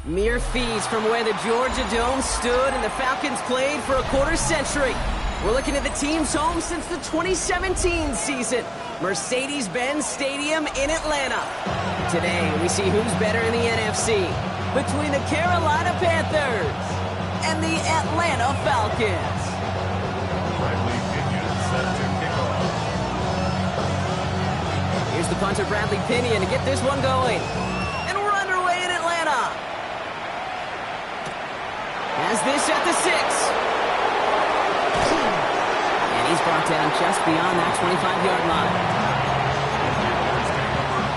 Mere fees from where the Georgia Dome stood and the Falcons played for a quarter century. We're looking at the team's home since the 2017 season, Mercedes-Benz Stadium in Atlanta. Today, we see who's better in the NFC between the Carolina Panthers and the Atlanta Falcons. Bradley Pinion set to kick off. Here's the punter, Bradley Pinion, to get this one going. And we're underway in Atlanta. Has this at the 6. And he's brought down just beyond that 25-yard line.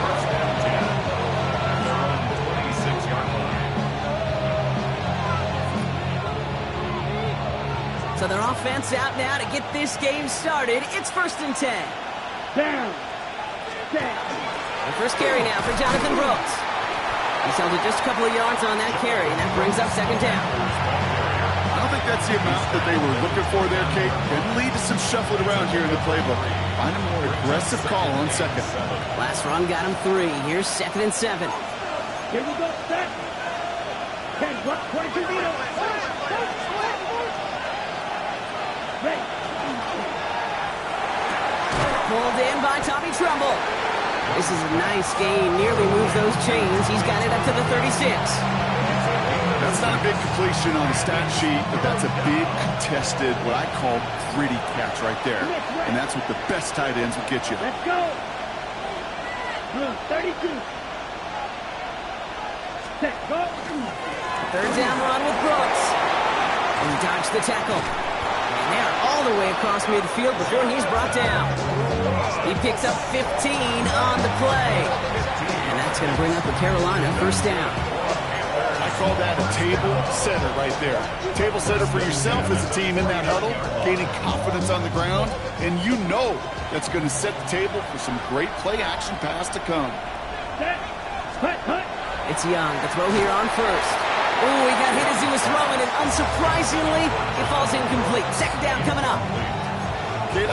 First down 10. They're on the 26-yard line. So their offense out now to get this game started. It's 1st and 10. Down. The first carry now for Jonathan Brooks. He's held it just a couple of yards on that carry, and that brings up 2nd down. I don't think that's the amount that they were looking for there, Kate. Could lead to some shuffling around here in the playbook. Find a more aggressive call on 2nd. Last run got him 3. Here's 2nd and 7. Here we go, set. 10, what, 22 meters. Ready. Pulled in by Tommy Trumbull. This is a nice gain. Nearly moves those chains. He's got it up to the 36. That's not a big completion on the stat sheet, but that's a big contested, what I call gritty catch right there. And that's what the best tight ends will get you. Let's go. 32. Set, go. 3rd down run with Brooks. And he dodged the tackle. And they're all the way across midfield before he's brought down. He picks up 15 on the play. And that's going to bring up a Carolina 1st down. I call that a table setter right there. Table setter for yourself as a team in that huddle, gaining confidence on the ground, and you know that's going to set the table for some great play-action pass to come. Set. Hut. It's Young. The throw here on 1st. Ooh, he got hit as he was throwing, and unsurprisingly, it falls incomplete. 2nd down coming up. Kid,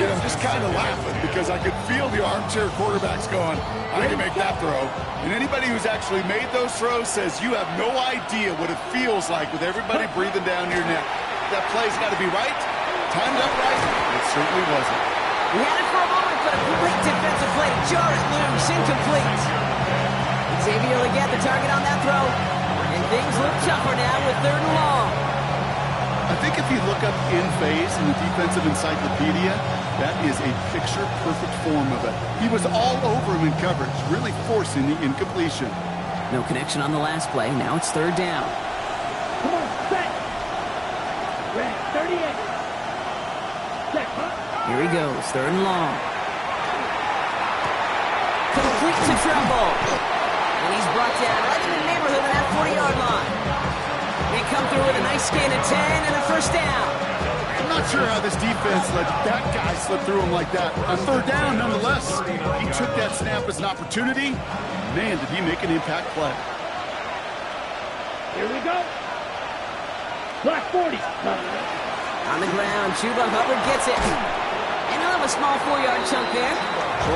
I'm just kind of laughing because I could feel the armchair quarterbacks going, I can make that throw. And anybody who's actually made those throws says you have no idea what it feels like with everybody breathing down your neck. That play's got to be right, timed up right. It certainly wasn't. He had it for a moment, but a great defensive play. Jar it loose, incomplete. Xavier Legette, the target on that throw. And things look tougher now with 3rd and long. I think if you look up in phase in the defensive encyclopedia, that is a picture-perfect form of it. He was all over him in coverage, really forcing the incompletion. No connection on the last play. Now it's 3rd down. Come on, set. Red, 38. Set, huh? Here he goes, 3rd and long. Complete to Trumbull. And he's brought down right in the neighborhood of that 40-yard line. They come through with a nice gain of 10 and a 1st down. I'm not sure how this defense let that guy slip through him like that. On 3rd down, nonetheless, he took that snap as an opportunity. Man, did he make an impact play. Here we go. Black 40. On the ground, Chuba Hubbard gets it. And he'll have a small 4-yard chunk there.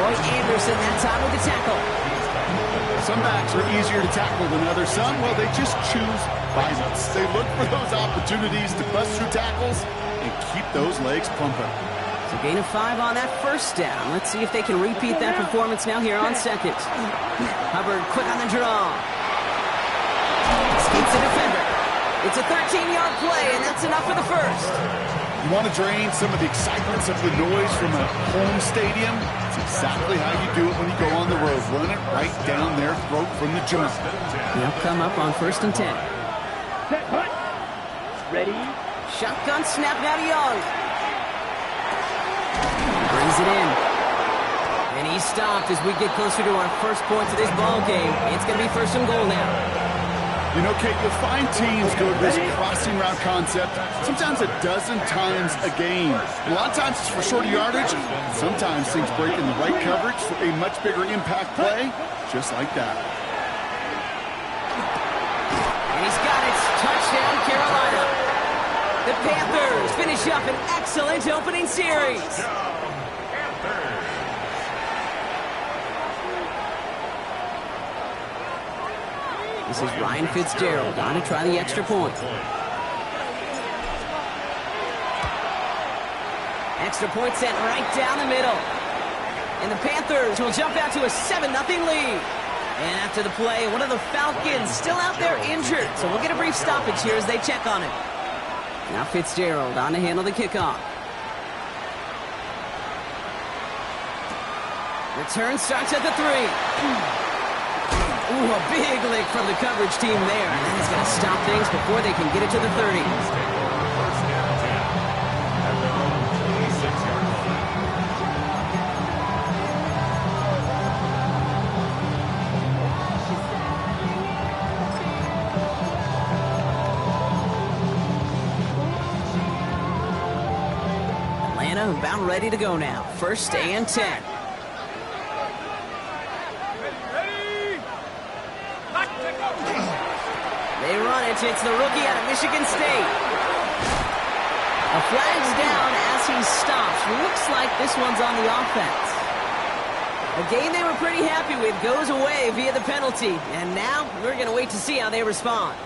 Roy Anderson that time with the tackle. Some backs are easier to tackle than others. Some, well, they just choose violence. They look for those opportunities to bust through tackles and keep those legs pumping. So gain of 5 on that 1st down. Let's see if they can repeat that performance now here on 2nd. Hubbard quick on the draw. Escapes the defender. It's a 13-yard play, and that's enough for the 1st. You want to drain some of the excitements of the noise from a home stadium? It's exactly how you do it when you go on the road. Run it right down their throat from the jump. They'll come up on 1st and 10. Set, hut. Ready. Shotgun snap now to Young. Brings it in. And he's stopped as we get closer to our first points of this ball game. It's going to be 1st and goal now. You know, Kate, you'll find teams go to this crossing route concept sometimes a dozen times a game. A lot of times it's for shorter yardage. Sometimes things break in the right coverage for a much bigger impact play, just like that. And he's got it. Touchdown, Carolina. The Panthers finish up an excellent opening series. This is Ryan Fitzgerald on to try the extra point. Extra point sent right down the middle. And the Panthers will jump out to a 7-0 lead. And after the play, one of the Falcons still out there injured. So we'll get a brief stoppage here as they check on it. Now Fitzgerald on to handle the kickoff. Return starts at the 3. Ooh, a big lick from the coverage team there. And that is going to stop things before they can get it to the 30. First down 10 at their own 26-yard line. Atlanta about ready to go now. First and 10. They run it. It's the rookie out of Michigan State. A flag's down as he stops. Looks like this one's on the offense. A game they were pretty happy with goes away via the penalty. And now we're going to wait to see how they respond.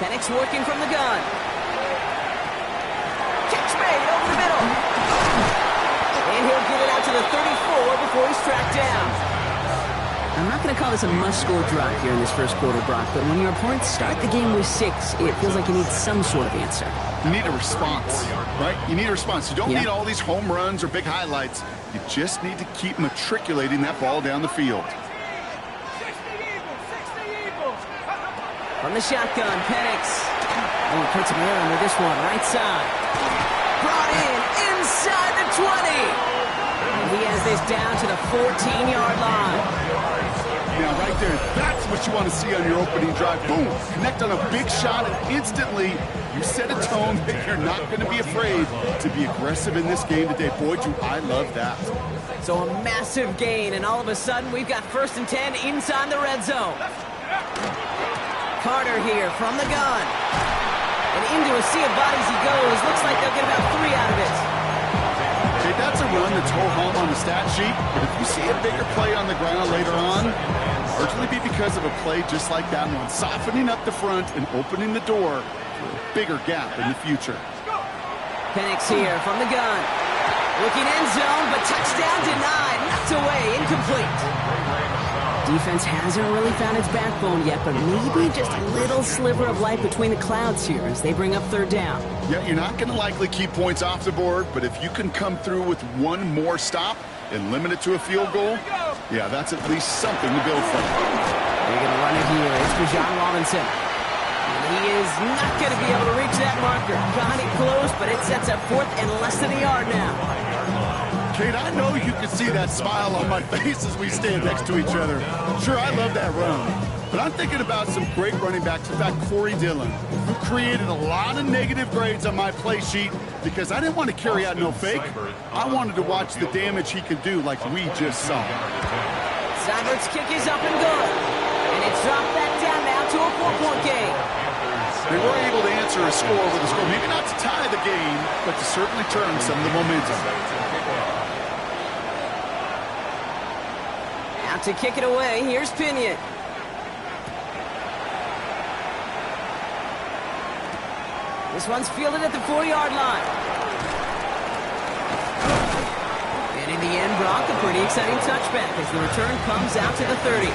Penix working from the gun. Catch made over the middle. And he'll get it out to the 34 before he's tracked down. I'm not going to call this a must-score drive here in this first quarter, Brock, but when your opponents start the game with 6, it feels like you need some sort of answer. You need a response, right? You need a response. You don't need all these home runs or big highlights. You just need to keep matriculating that ball down the field. From the shotgun, Penix. Oh, puts him in with this one, right side. Brought in, inside the 20. And he has this down to the 14-yard line. Now, right there, that's what you want to see on your opening drive. Boom, connect on a big shot, and instantly you set a tone that you're not going to be afraid to be aggressive in this game today. Boy, do I love that. So a massive gain, and all of a sudden, we've got first and 10 inside the red zone. Carter here from the gun. And into a sea of bodies he goes. Looks like they'll get about 3 out of it. Okay, that's a run that's ho-hum on the stat sheet, but if you see a bigger play on the ground later on, largely be because of a play just like that one, softening up the front and opening the door for a bigger gap in the future. Penix here from the gun. Looking end zone, but touchdown denied. Knocked away, incomplete. Defense hasn't really found its backbone yet, but maybe just a little sliver of light between the clouds here as they bring up third down. Yeah, you're not going to likely keep points off the board, but if you can come through with one more stop and limit it to a field goal, yeah, that's at least something to build from. They're going to run it here. It's Bijan Robinson. And he is not going to be able to reach that marker. Got it close, but it sets up 4th and less than a yard now. Kate, I know you can see that smile on my face as we stand next to each other. Sure, I love that run. But I'm thinking about some great running backs. In fact, Corey Dillon, who created a lot of negative grades on my play sheet because I didn't want to carry out no fake. I wanted to watch the damage he could do like we just saw. Seibert's kick is up and good. And it's dropped that down now to a 4-point game. They were able to answer a score with a score. Maybe not to tie the game, but to certainly turn some of the momentum. To kick it away, here's Pinion. This one's fielded at the 4-yard line. And in the end, Brock, a pretty exciting touchback as the return comes out to the 30.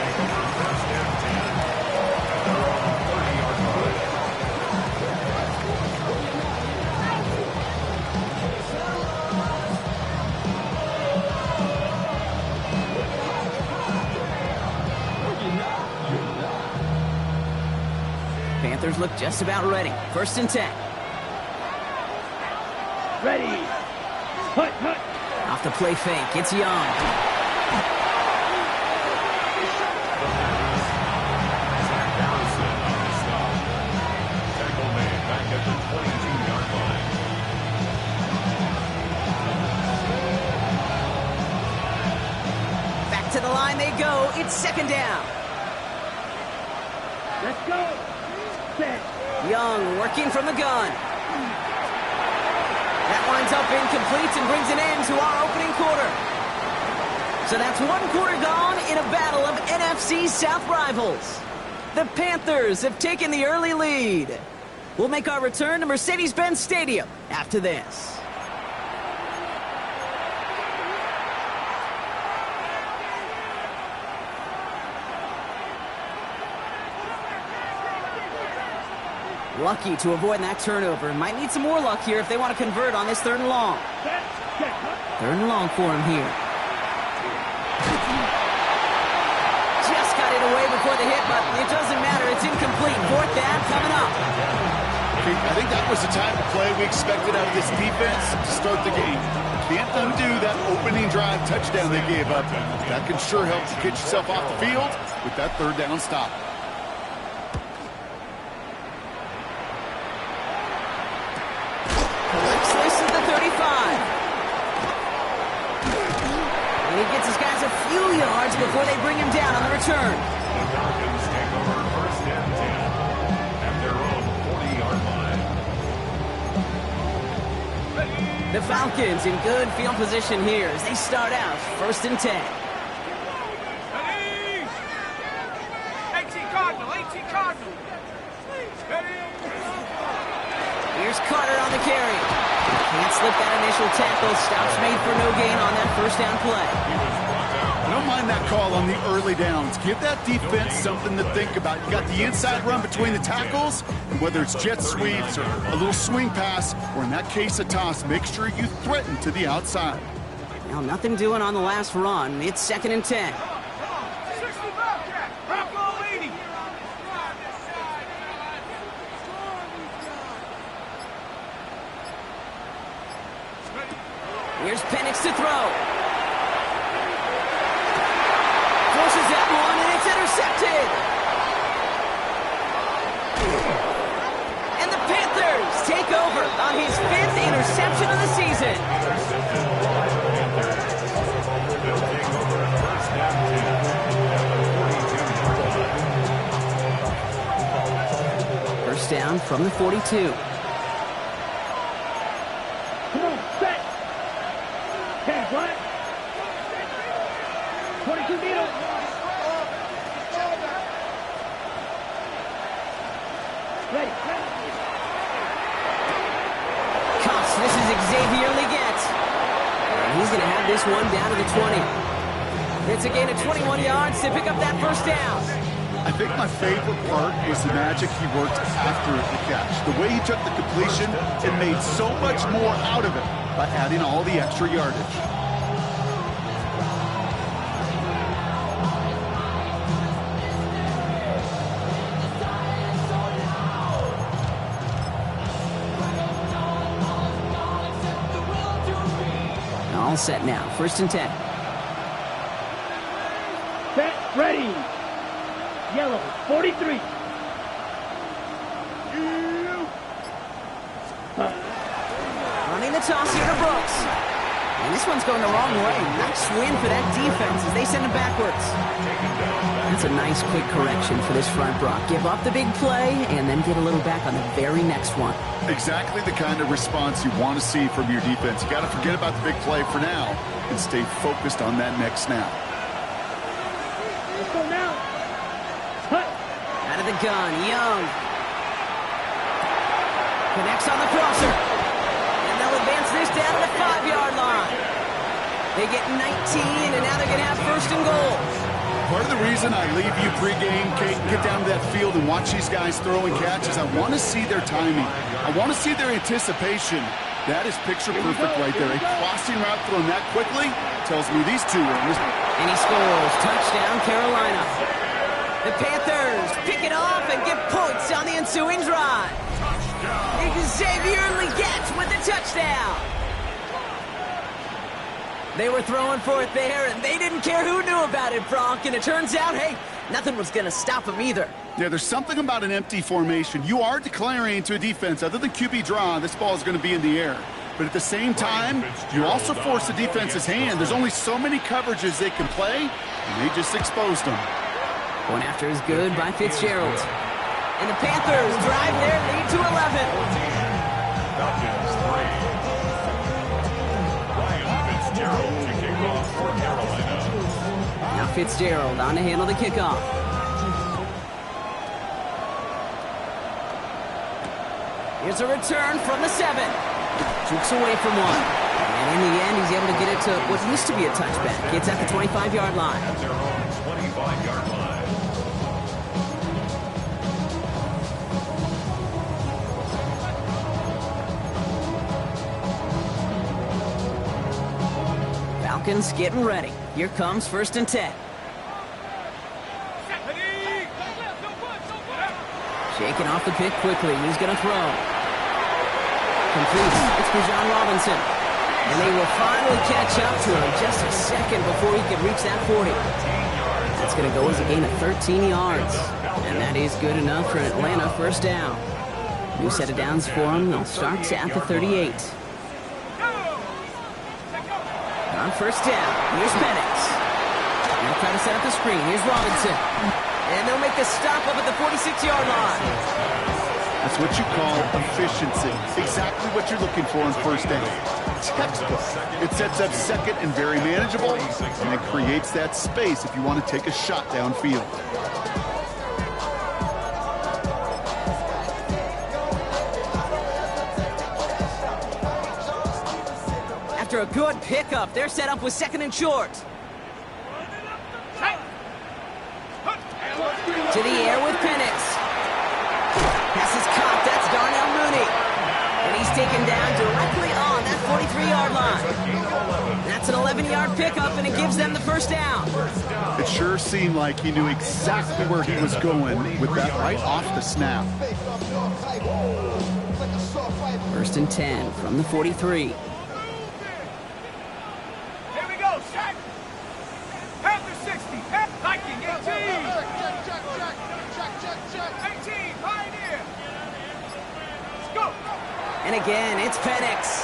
Panthers look just about ready. First and 10. Ready. Hut, hut. Off the play fake, it's Young. Tackle made back at the 22-yard line. Back to the line they go. It's second down. Let's go. Young working from the gun. That winds up incomplete and brings an end to our opening quarter. So that's one quarter gone in a battle of NFC South rivals. The Panthers have taken the early lead. We'll make our return to Mercedes-Benz Stadium after this. Lucky to avoid that turnover. Might need some more luck here if they want to convert on this 3rd and long. 3rd and long for him here. Just got it away before the hit, but it doesn't matter. It's incomplete. 4th down coming up. I think that was the type of play we expected out of this defense to start the game. Can't undo that opening drive touchdown they gave up. That can sure help you get yourself off the field with that 3rd down stop. He gets his guys a few yards before they bring him down on the return. The Falcons take over 1st and 10 at their own 40-yard line. The Falcons in good field position here as they start out 1st and 10. 18 Cardinal, 18 Cardinal. Here's Carter on the carry. Can't slip that initial tackle. Stops made for no gain on that 1st down play. I don't mind that call on the early downs. Give that defense something to think about. You got the inside run between the tackles, and whether it's jet sweeps or a little swing pass, or in that case a toss, make sure you threaten to the outside. Now nothing doing on the last run. It's 2nd and 10. Here's Penix to throw. Forces that one, and it's intercepted. And the Panthers take over on his 5th interception of the season. They'll take over 1st and 10 at the 42-yard line. First down from the 42. Come on, set. 10 flat. 22 needle. Ready. Cuffs, this is Xavier Leggett. And he's going to have this one down to the 20. It's a gain of 21 yards to pick up that 1st down. I think my favorite part was the magic he worked after the catch. The way he took the completion and made so much more out of it by adding all the extra yardage. All set now. 1st and 10. Set. Ready. Yellow. 43. Running the toss here to Brooks. And this one's going the wrong way. Nice win for that defense as they send him backwards. That's a nice quick correction for this front, Brock. Give up the big play and then get a little back on the very next one. Exactly the kind of response you want to see from your defense. You got to forget about the big play for now and stay focused on that next snap. Let's go now. Cut. Out of the gun, Young. Connects on the crosser. And they'll advance this down to the 5-yard line. They get 19, and now they're going to have 1st and goal. Part of the reason I leave you pregame, Kate, get down to that field and watch these guys throw and catch is I want to see their timing. I want to see their anticipation. That is picture perfect right there. A crossing route thrown that quickly tells me these two are in this. And he scores. Touchdown, Carolina. The Panthers pick it off and get points on the ensuing drive. Xavier Leggett with the touchdown. They were throwing for it there, and they didn't care who knew about it, Brock. And it turns out, hey, nothing was going to stop them either. Yeah, there's something about an empty formation. You are declaring to a defense, other than QB draw, this ball is going to be in the air. But at the same time, you also force the defense's hand. There's only so many coverages they can play, and they just exposed them. One after is good by Fitzgerald. And the Panthers drive their lead to 11. Falcons 3. Ryan Fitzgerald to kick off for Carolina. Now Fitzgerald on to handle the kickoff. Here's a return from the 7. Jukes away from one. And in the end, he's able to get it to what used to be a touchback. It's at the 25-yard line. At their own 25-yard line. Falcons getting ready. Here comes 1st and 10. Shaking off the pick quickly. He's going to throw. Complete. It's Bijan Robinson. And they will finally catch up to him just a second before he can reach that 40. That's going to go as a gain of 13 yards. And that is good enough for an Atlanta first down. New set of downs for him. They'll start at the 38. On 1st down, here's Penix. They'll try to set up the screen. Here's Robinson. And they'll make the stop up at the 46-yard line. That's what you call efficiency. Exactly what you're looking for in first down. Textbook. It sets up second and very manageable, and it creates that space if you want to take a shot downfield. After a good pickup, they're set up with 2nd and short. To the air with Penix. Pass is caught. That's Darnell Mooney. And he's taken down directly on that 43-yard line. That's an 11-yard pickup, and it gives them the first down. It sure seemed like he knew exactly where he was going with that right off the snap. 1st and 10 from the 43. And again, it's Penix.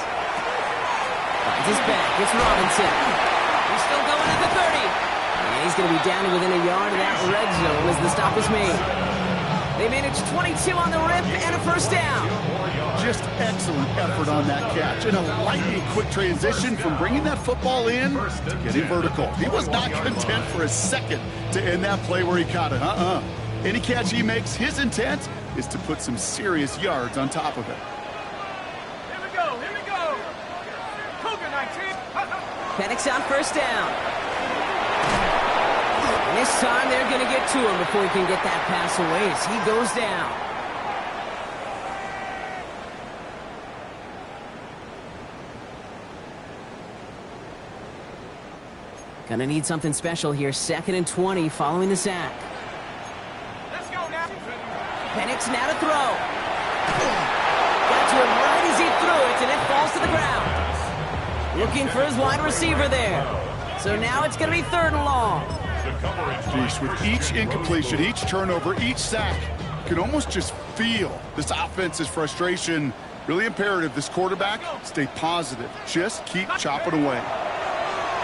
Finds his back. It's Robinson. He's still going at the 30. And he's going to be down to within a yard of that red zone as the stop is made. They manage 22 on the rip and a first down. Just excellent effort on that catch. And a lightning quick transition from bringing that football in to getting vertical. He was not content for a second to end that play where he caught it. Any catch he makes, his intent is to put some serious yards on top of it. Penix on first down. And this time they're going to get to him before he can get that pass away as he goes down. Gonna need something special here. 2nd and 20 following the sack. Let's go now. Penix now to throw. Got to him right as he threw it, and it falls to the ground. Looking for his wide receiver there. So now it's going to be 3rd and long. Geez, with each incompletion, each turnover, each sack, you can almost just feel this offense's frustration. Really imperative this quarterback stay positive. Just keep chopping away.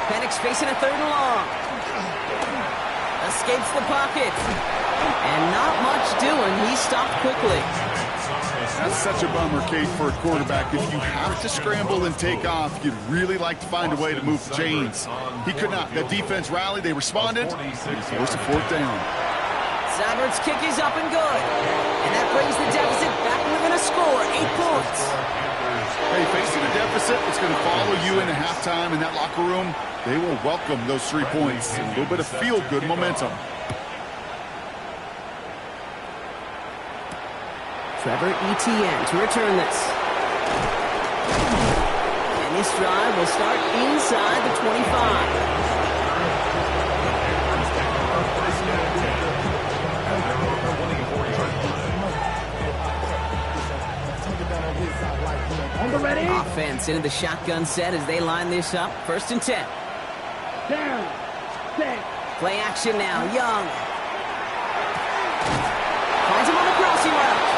Penix facing a 3rd and long. Escapes the pocket. And not much doing. He stopped quickly. That's such a bummer, Kate, for a quarterback. If you have to scramble and take off, you'd really like to find a way to move the chains. He could not. That defense rallied. They responded. He forced a 4th down. Seibert's kick is up and good. And that brings the deficit back within a score. 8 points. Hey, facing a deficit, it's going to follow you into halftime in that locker room. They will welcome those 3 points. A little bit of feel-good momentum. Trevor Etienne to return this. And this drive will start inside the 25. On the ready. Offense into the shotgun set as they line this up. 1st and 10. Down. Set. Play action now. Young. Finds him on the crossing route.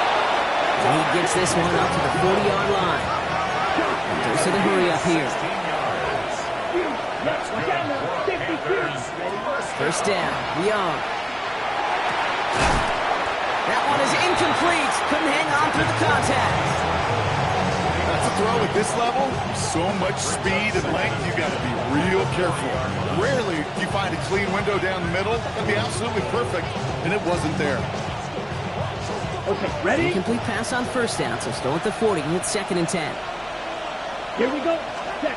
And he gets this one up to the 40-yard line. And goes to the hurry up here. First down. Young. That one is incomplete. Couldn't hang on through the contact. That's a throw at this level. So much speed and length, you got to be real careful. Rarely do you find a clean window down the middle. That'd be absolutely perfect, and it wasn't there. Okay, ready? Incomplete pass on first down, so still at the 40. It's 2nd and 10. Here we go. Set.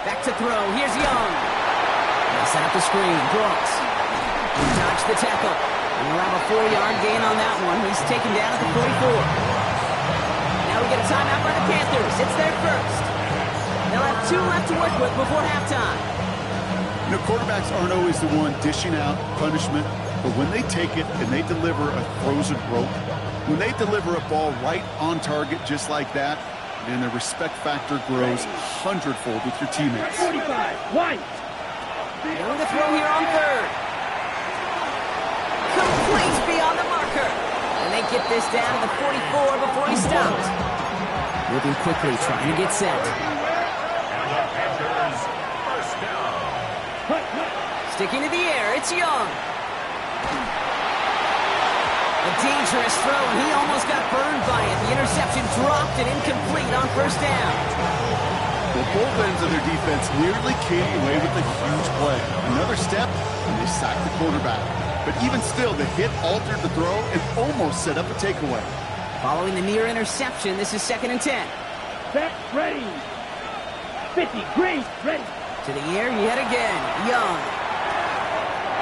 Back to throw. Here's Young. They set up the screen. Brooks. He dodged the tackle. And he'll have a 4-yard gain on that one. He's taken down at the 44. Now we get a timeout by the Panthers. It's their first. They'll have 2 left to work with before halftime. You know, quarterbacks aren't always the one dishing out punishment, but when they take it and they deliver a frozen rope, when they deliver a ball right on target just like that, and the respect factor grows 100-fold with your teammates. 45. White. Going to throw here on 3rd. Complete beyond the marker. And they get this down to the 44 before he stops. Moving quickly, trying to get set. Sticking to the air, it's Young. A dangerous throw, and he almost got burned by it. The interception dropped and incomplete on first down. Well, both ends of their defense nearly came away with a huge play. Another step, and they sacked the quarterback. But even still, the hit altered the throw and almost set up a takeaway. Following the near interception, this is 2nd and 10. Set. Ready. 50. Green. Ready. To the air yet again. Young.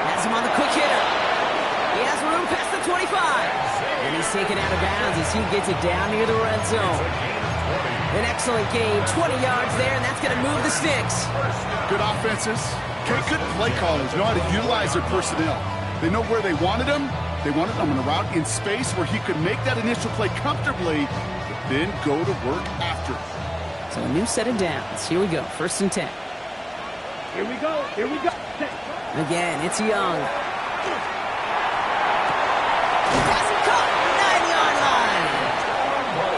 Has him on the quick hitter. He has room past the 25. And he's taken out of bounds as he gets it down near the red zone. An excellent gain. 20 yards there, and that's going to move the sticks. Good offenses. Good play callers know how to utilize their personnel. They know where they wanted him. They wanted him on a route in space where he could make that initial play comfortably, but then go to work after. So a new set of downs. Here we go. 1st and 10. Here we go. Here we go. Set. Again, it's Young. Pass and caught. 9-yard line.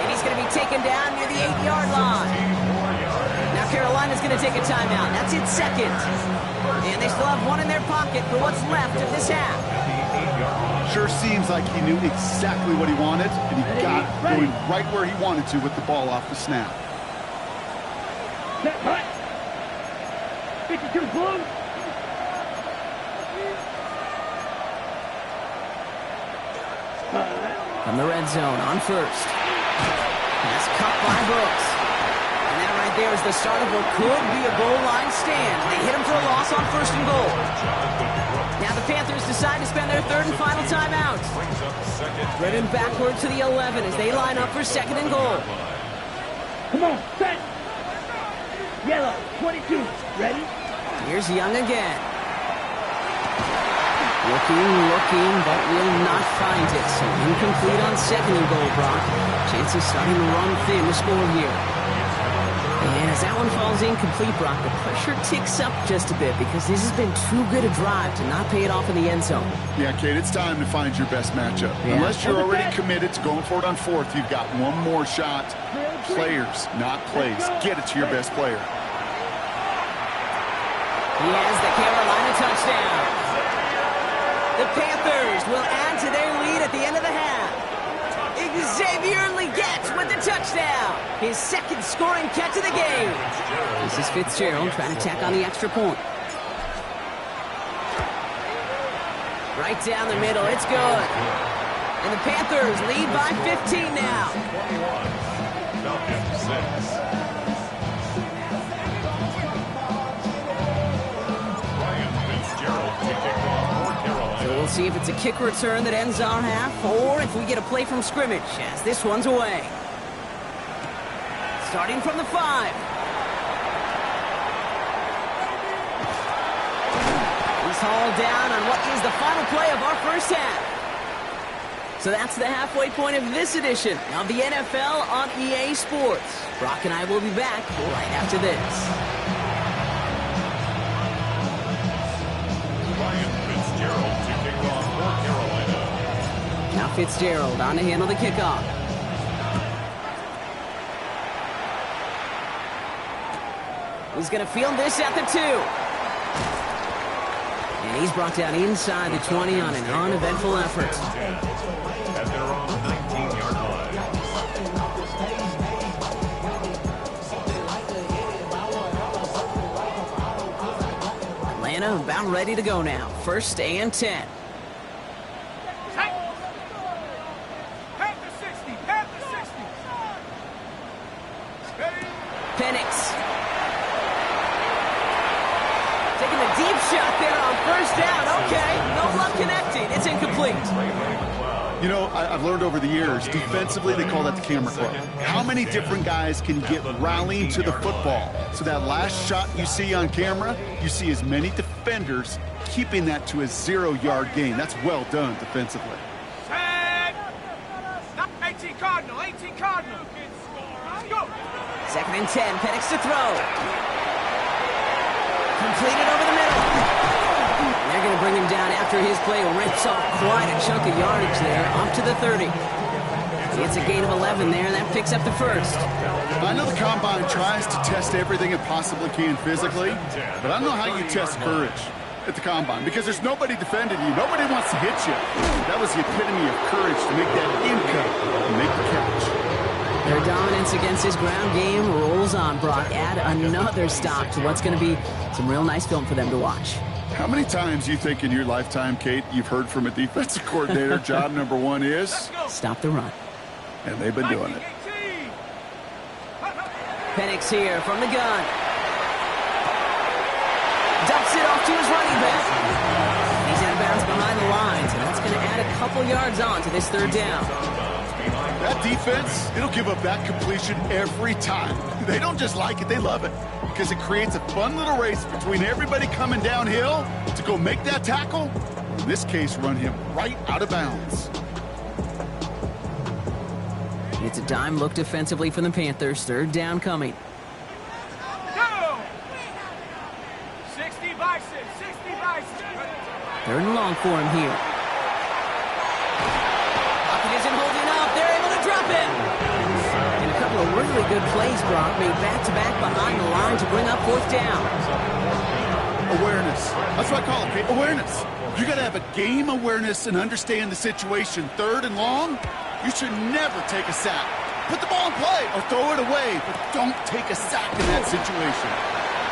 And he's going to be taken down near the 8-yard line. Now Carolina's going to take a timeout. That's its 2nd. And they still have 1 in their pocket for what's left of this half. Sure seems like he knew exactly what he wanted, and he got going right where he wanted to with the ball off the snap. Set. Hut. 52 blue. From the red zone on first. Pass cut by Brooks. And that right there is the start of what could be a goal line stand. They hit him for a loss on 1st and goal. Now the Panthers decide to spend their 3rd and final timeout. Driven backward to the 11 as they line up for 2nd and goal. Come on. Set. Yellow. 22. Ready. Here's Young again. Looking, but will not find it. So incomplete on 2nd and goal, Brock. Chances starting to run thin to score here. And as that one falls incomplete, Brock, the pressure ticks up just a bit because this has been too good a drive to not pay it off in the end zone. Yeah, Kate, it's time to find your best matchup. Yeah. Unless you're already committed to going for it on 4th, you've got one more shot. Players, not plays. Get it to your best player. He has the Carolina touchdown. The Panthers will add to their lead at the end of the half. Xavier Legette with the touchdown. His 2nd scoring catch of the game. This is Fitzgerald trying to tack on the extra point. Right down the middle. It's good. And the Panthers lead by 15 now. 21. Falcons 6. So we'll see if it's a kick return that ends our half, or if we get a play from scrimmage, as this one's away. Starting from the 5. He's hauled down on what is the final play of our first half. So that's the halfway point of this edition of the NFL on EA Sports. Brock and I will be back right after this. Now Fitzgerald on to handle the kickoff. He's going to field this at the 2. And he's brought down inside the 20 on an uneventful effort. At their own 19-yard line. Atlanta about ready to go now. 1st and 10. Penix. Taking a deep shot there on 1st down. Okay, no luck connecting. It's incomplete. You know, I've learned over the years, defensively, they call that the camera club. How many different guys can get rallying to the football? So that last shot you see on camera, you see as many defenders keeping that to a 0-yard gain. That's well done defensively. 18 Cardinal, 18 Cardinal. Let's go. 2nd and 10. Penix to throw. Completed over the middle. And they're going to bring him down after his play rips off quite a chunk of yardage there, up to the 30. It's a gain of 11 there, and that picks up the 1st. I know the Combine tries to test everything it possibly can physically, but I don't know how you test courage at the Combine, because there's nobody defending you. Nobody wants to hit you. That was the epitome of courage to make that in-cut and make the catch. Their dominance against his ground game rolls on, Brock. Add another stop to what's going to be some real nice film for them to watch. How many times you think in your lifetime, Kate, you've heard from a defensive coordinator, job number 1 is? Stop the run. And they've been doing it. Penix here from the gun. Dumps it off to his running back. He's out of bounds behind the lines, and that's going to add a couple yards on to this 3rd down. That defense, it'll give up that completion every time. They don't just like it, they love it. Because it creates a fun little race between everybody coming downhill to go make that tackle. In this case, run him right out of bounds. It's a dime look defensively for the Panthers. 3rd down coming. Go! 60 by 6, 60 by 6. 3rd and long for him here. Lockett isn't holding up. They're able to drop it. And a couple of really good plays, Brock, made back-to-back behind the line to bring up 4th down. Awareness. That's what I call it, Kate. Awareness. You got to have a game awareness and understand the situation. 3rd and long, you should never take a sack. Put the ball in play or throw it away, but don't take a sack in that situation.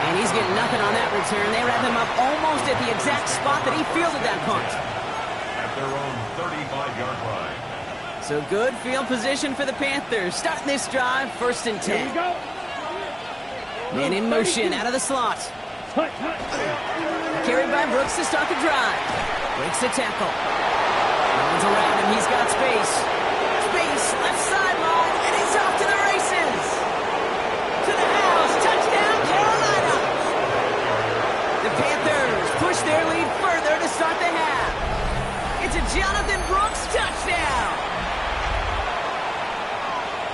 And he's getting nothing on that return. They wrap him up almost at the exact spot that he fielded that punt. At their own 35-yard line. So good field position for the Panthers. Starting this drive, 1st and 10. Here we go. Man in motion out of the slot. Carried by Brooks to start the drive. Breaks the tackle. No one's around him. He's got space. Space, left sideline, and he's off to the races. To the house. Touchdown, Carolina. The Panthers push their lead further to start the half. It's a Jonathan Brooks touchdown.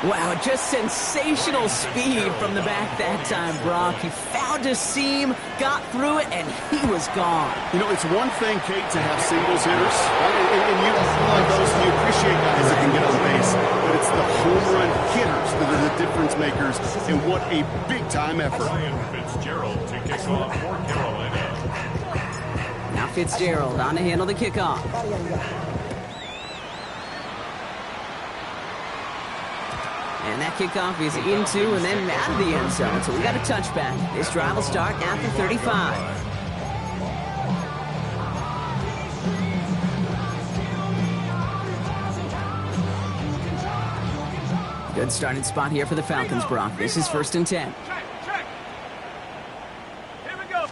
Wow, just sensational speed from the back that time, Brock. He found a seam, got through it, and he was gone. You know, it's one thing, Kate, to have singles hitters, and you like those, and you appreciate guys that can get on base, but it's the home run hitters that are the difference makers, and what a big-time effort. Ryan Fitzgerald to kick off for Carolina. Now Fitzgerald on to handle the kickoff. And that kickoff is into and then out of the end zone. So we got a touchback. This drive will start at the 35. Good starting spot here for the Falcons, Brock. This is 1st and 10. Check. Here we go.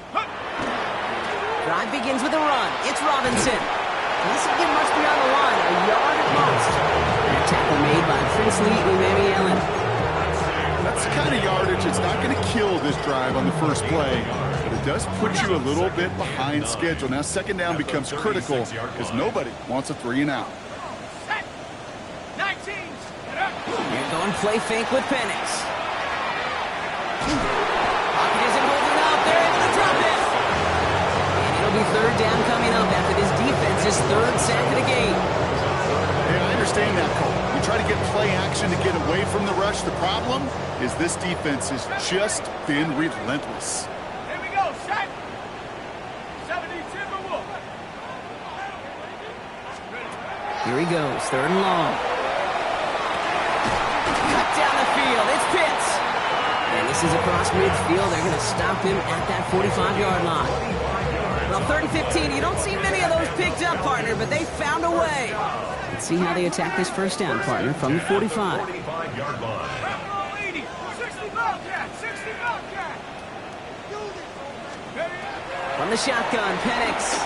Drive begins with a run. It's Robinson. He doesn't get much beyond the line. A yard at most. That tackle made by Princely Umealien. That's the kind of yardage it's not going to kill this drive on the first play, but it does put you a little bit behind schedule. Now 2nd down becomes critical because nobody wants a 3 and out. 19. You're going play fake with Penix. Lockett isn't holding up. They're able to drop it. And it'll be 3rd down coming up after this defense's 3rd sack of the game. Hey, I understand that, Cole. You try to get play action to get away from the rush. The problem is this defense has just been relentless. Here we go. Set. 70 Timberwolves. Here he goes, 3rd and long. Cut down the field, it's Pitts. And this is across midfield. They're going to stop him at that 45-yard line. Well, 3rd and 15, you don't see many of those picked up, partner, but they found a way. Let's see how they attack this first down, partner, from the 45. 45-yard line. From the shotgun, Penix.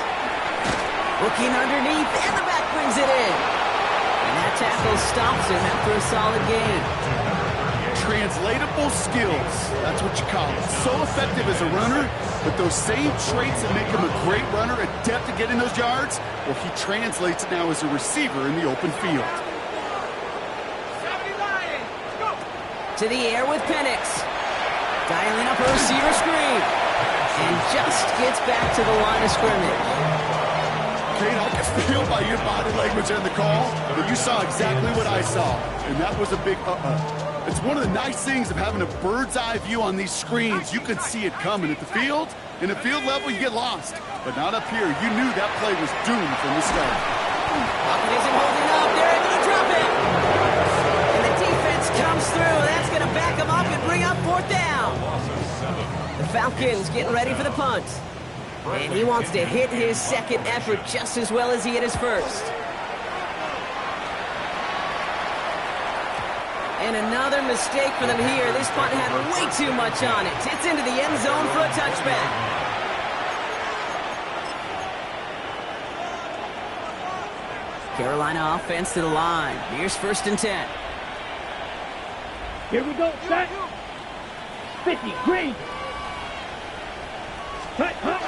Looking underneath, and the back brings it in. And that tackle stops him after a solid gain. Translatable skills, that's what you call it. So effective as a runner, but those same traits that make him a great runner, adept at getting those yards, well, he translates it now as a receiver in the open field. To the air with Penix. Dialing up a receiver screen. And just gets back to the line of scrimmage. Kate, I can feel by your body language and the call that you saw exactly what I saw. And that was a big It's one of the nice things of having a bird's eye view on these screens. You can see it coming at the field. In the field level, you get lost. But not up here. You knew that play was doomed from the start. Lockett isn't holding up. They're able to drop it. And the defense comes through. That's going to back them up and bring up 4th down. The Falcons getting ready for the punt. And he wants to hit his second effort just as well as he hit his first. And another mistake for them here. This punt had way too much on it. It's into the end zone for a touchback. Carolina offense to the line. Here's 1st and 10. Here we go, set. 50, green. Cut, cut.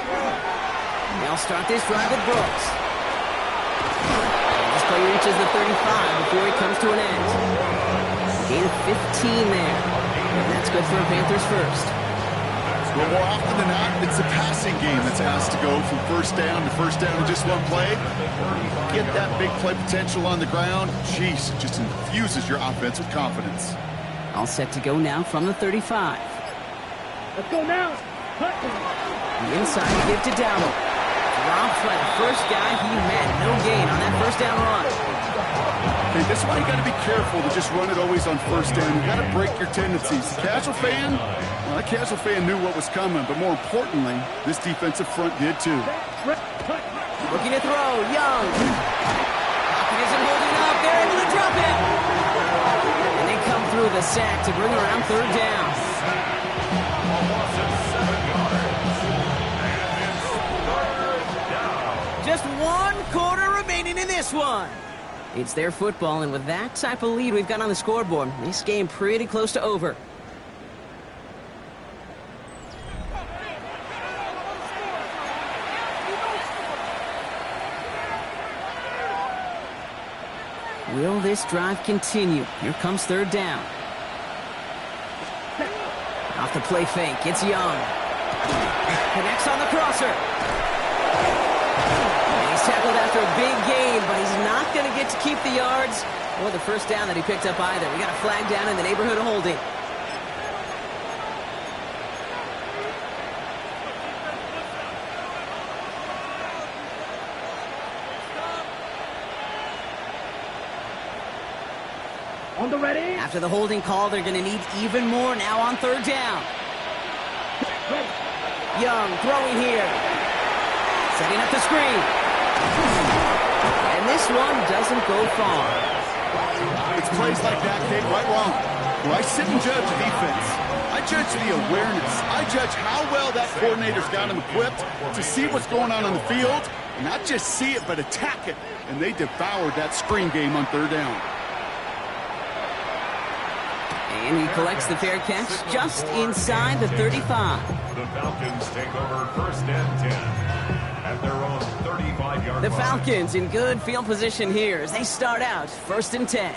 They'll start this drive with Brooks. This play reaches the 35 before he comes to an end. Gain of 15 there. And that's good for a Panthers first. Well, more often than not, it's a passing game that's asked to go from first down in just one play. Get that big play potential on the ground. Jeez, it just infuses your offense with confidence. All set to go now from the 35. Let's go now. Cut. The inside give to Dowdle. Dropped by the first guy he met. No gain on that first down run. Okay, this is why you got to be careful to just run it always on first down. You got to break your tendencies. The casual fan, well, that casual fan knew what was coming, but more importantly, this defensive front did too. Looking to throw, Young. Lockett isn't holding up. They're able to drop it. And they come through the sack to bring around 3rd down. Just 1 quarter remaining in this one. It's their football, and with that type of lead we've got on the scoreboard, this game pretty close to over. Will this drive continue? Here comes 3rd down. Off the play fake, it's Young. Connects on the crosser. He's tackled after a big gain, but he's not going to get to keep the yards or the first down that he picked up either. We got a flag down in the neighborhood of holding. On the ready. After the holding call, they're going to need even more now on 3rd down. Young throwing here. Setting up the screen. And this one doesn't go far. It's plays like that, Kate, right wrong. Where I sit and judge the defense. I judge the awareness. I judge how well that coordinator's got him equipped to see what's going on the field. And not just see it, but attack it. And they devoured that screen game on 3rd down. And he collects the fair catch just inside the 35. The Falcons take over 1st and 10 at their own 35-yard line. The Falcons in good field position here as they start out 1st and 10.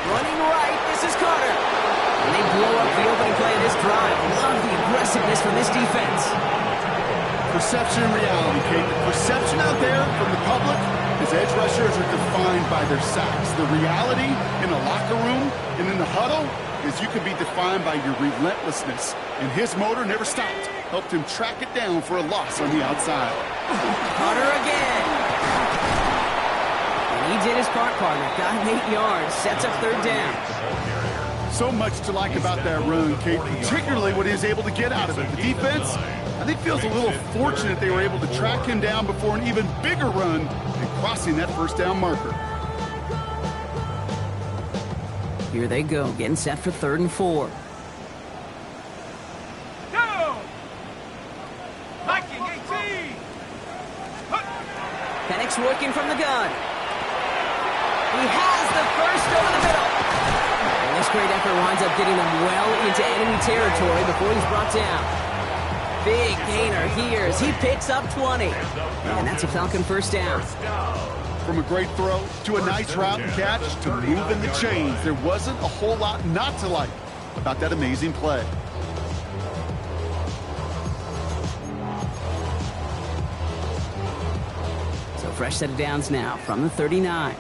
Running right, this is Carter. And they blow up the opening play of this drive. Love the aggressiveness from this defense. Perception and reality, Kate. The perception out there from the public is edge rushers are defined by their sacks. The reality in a locker room and in the huddle is you can be defined by your relentlessness. And his motor never stopped. Helped him track it down for a loss on the outside. Carter again. He did his part, partner. Got him 8 yards. Sets up third down. So much to like about that run, Kate, particularly what he was able to get out of it. The defense, I think, feels a little fortunate they were able to track him down before an even bigger run and crossing that first down marker. Here they go, getting set for 3rd and 4. Penix working from the gun. He has the first over the middle. And this great effort winds up getting him well into enemy territory before he's brought down. Big gainer here as he picks up 20. And that's a Falcon first down. From a great throw to a nice route and catch to moving the chains, there wasn't a whole lot not to like about that amazing play. So fresh set of downs now from the 39.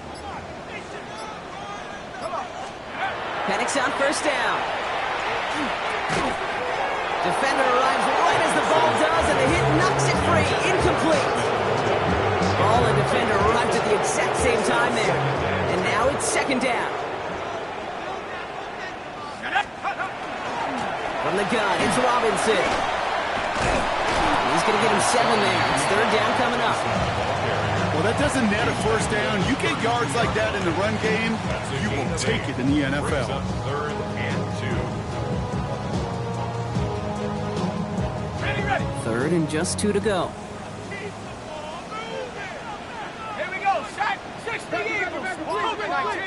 Penix on first down. Defender arrives right as the ball does, and the hit knocks it free. Incomplete. Ball and defender arrived at the exact same time there. And now it's 2nd down. From the gun, it's Robinson. He's going to get him 7 there. It's 3rd down coming up. Well, that doesn't net a first down. You get yards like that in the run game, you will take it in the NFL. 3rd and 2. 3rd and just 2 to go. Here we go, set, 60 Eagles, move it, 19.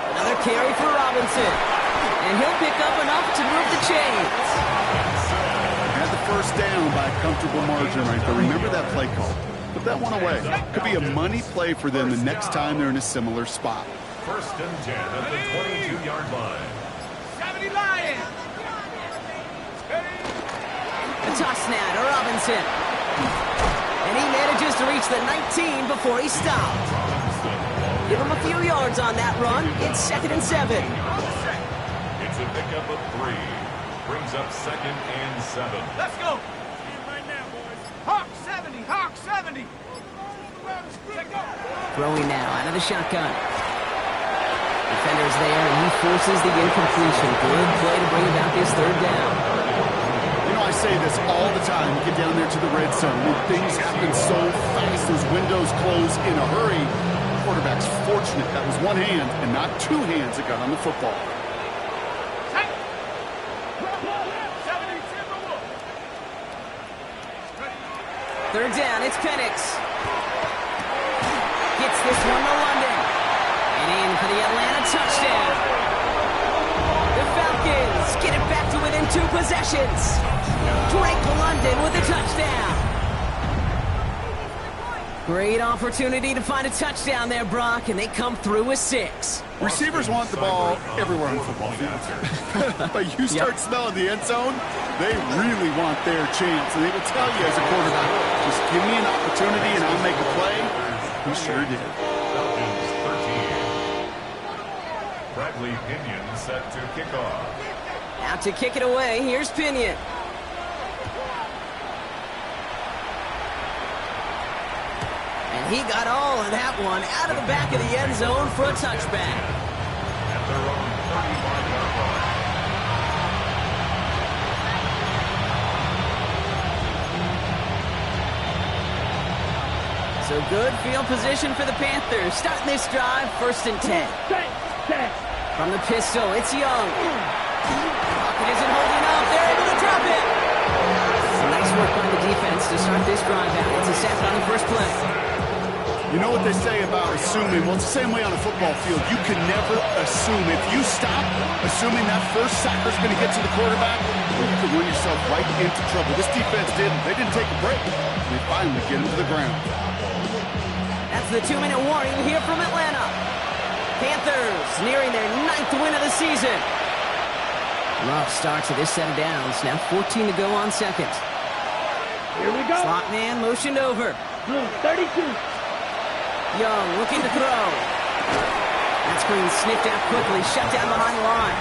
Another carry for Robinson. And he'll pick up enough to move the chains. Had the first down by a comfortable margin right there. Remember that play call. Put that one away. Could be a money play for them the next time they're in a similar spot. 1st and 10 at the 22-yard line. 70 Lions. A toss now to Robinson. And he manages to reach the 19 before he stopped. Give him a few yards on that run. It's 2nd and 7. It's a pickup of 3. Brings up 2nd and 7. Let's go. Right now, boys. Hawk 70, Hawk 70. Throwing now out of the shotgun. Defender's there, and he forces the incompletion. Good play to bring about this 3rd down. You know, I say this all the time. You get down there to the red zone. When things happen so fast, those windows close in a hurry. The quarterback's fortunate that was one hand and not 2 hands that got on the football. 3rd down, it's Penix. Gets this one to London. And in for the Atlanta touchdown. The Falcons get it back to within 2 possessions. Drake London with a touchdown. Great opportunity to find a touchdown there, Brock, and they come through with 6. Receivers want the ball everywhere on the football field. But you start smelling the end zone, they really want their chance. And they will tell you as a quarterback, just give me an opportunity and I'll make a play. He sure did. Falcons 13. Bradley Pinion set to kick off. Out to kick it away, here's Pinion. And he got all of that one out of the back of the end zone for a touchback. At their own 35-yard line. So good field position for the Panthers. Starting this drive, 1st and 10. From the pistol, it's Young. Pocket isn't holding up. They're able to drop it. Nice work by the defense to start this drive out. It's a sack on the first play. You know what they say about assuming? Well, it's the same way on a football field. You can never assume. If you stop assuming that first sacker's going to get to the quarterback, you can run yourself right into trouble. This defense didn't. They didn't take a break. They finally get him to the ground. That's the 2-minute warning here from Atlanta. Panthers nearing their 9th win of the season. Rough start to this set of downs. Now 14 to go on 2nd. Here we go. Slot man motioned over. Blue 32. Young looking to throw. That's screen sniffed out quickly, shut down behind the line.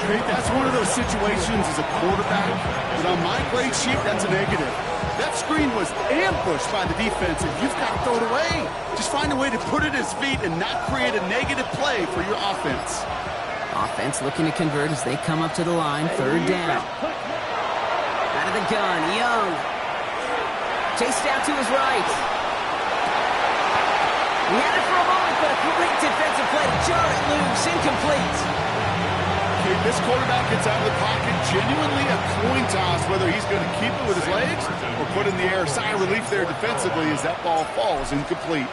Hey, that's one of those situations as a quarterback that on my grade sheet, that's a negative. That screen was ambushed by the defense, and you've got to throw it away. Just find a way to put it at his feet and not create a negative play for your offense. Offense looking to convert as they come up to the line, third down. Out of the gun, Young. Chased out to his right. He had it for a moment, but a great defensive play to jar it loose, incomplete. Okay, this quarterback gets out of the pocket, genuinely a coin toss, whether he's going to keep it with his legs or put in the air. Sigh of relief there defensively as that ball falls incomplete.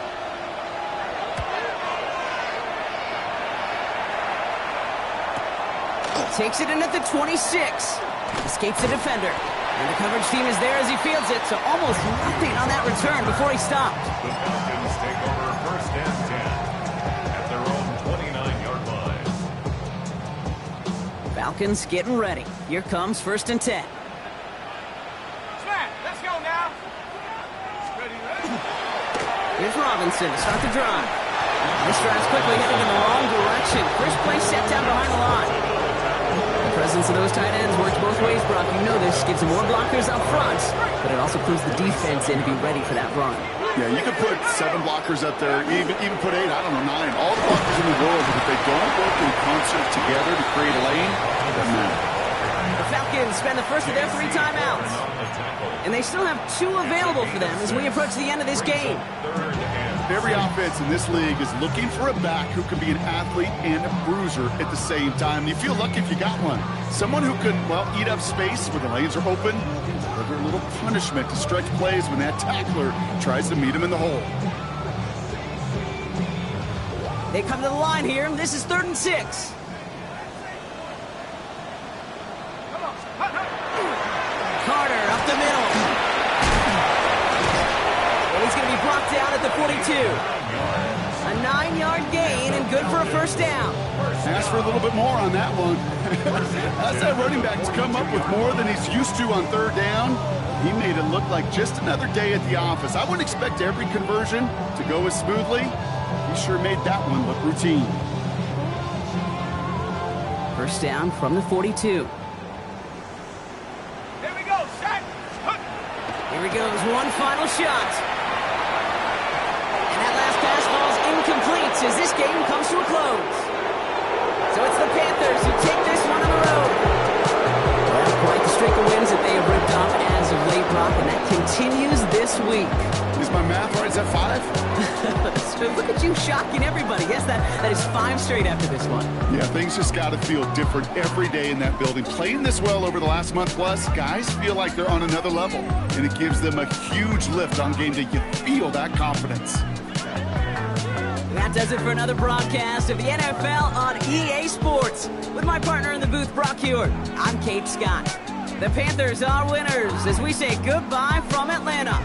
Takes it in at the 26. Escapes the defender. And the coverage team is there as he fields it, so almost nothing on that return before he stopped. The Falcons take over first and 10 at their own 29-yard line. Falcons getting ready. Here comes first and 10. Smack, let's go now. Ready. Here's Robinson to start the drive. This drive's quickly headed in the wrong direction. First play set down behind the line. The presence of those tight ends works both ways, Brock. You know this. Gives them more blockers up front, but it also proves the defense in to be ready for that run. Yeah, you could put 7 blockers up there, even put 8, I don't know, 9. All the blockers in the world, but if they don't work in concert together to create a lane, it doesn't matter. The Falcons spend the first of their 3 timeouts. And they still have 2 available for them as we approach the end of this game. Every offense in this league is looking for a back who can be an athlete and a bruiser at the same time. You feel lucky if you got one. Someone who can, well, eat up space when the lanes are open, deliver a little punishment to stretch plays when that tackler tries to meet him in the hole. They come to the line here, and this is 3rd and 6. Carter up the middle. And he's going to be brought down at the 42. A 9-yard gain and good for a first down. Ask for a little bit more on that one. As that running back's come up with more than he's used to on 3rd down, he made it look like just another day at the office. I wouldn't expect every conversion to go as smoothly. He sure made that one look routine. First down from the 42. Here we go, set. Here he goes, one final shot. And that last pass falls incomplete as this game comes to a close. So it's the Panthers who take this one on the road. Well, quite the streak of wins that they have ripped off as of late, Brock, and that continues this week. Is my math right? Is that 5? So look at you shocking everybody. Yes, that is 5 straight after this one. Yeah, things just got to feel different every day in that building. Playing this well over the last month plus, guys feel like they're on another level, and it gives them a huge lift on game day. You feel that confidence. And that does it for another broadcast of the NFL on EA Sports. With my partner in the booth, Brock Huard, I'm Kate Scott. The Panthers are winners as we say goodbye from Atlanta.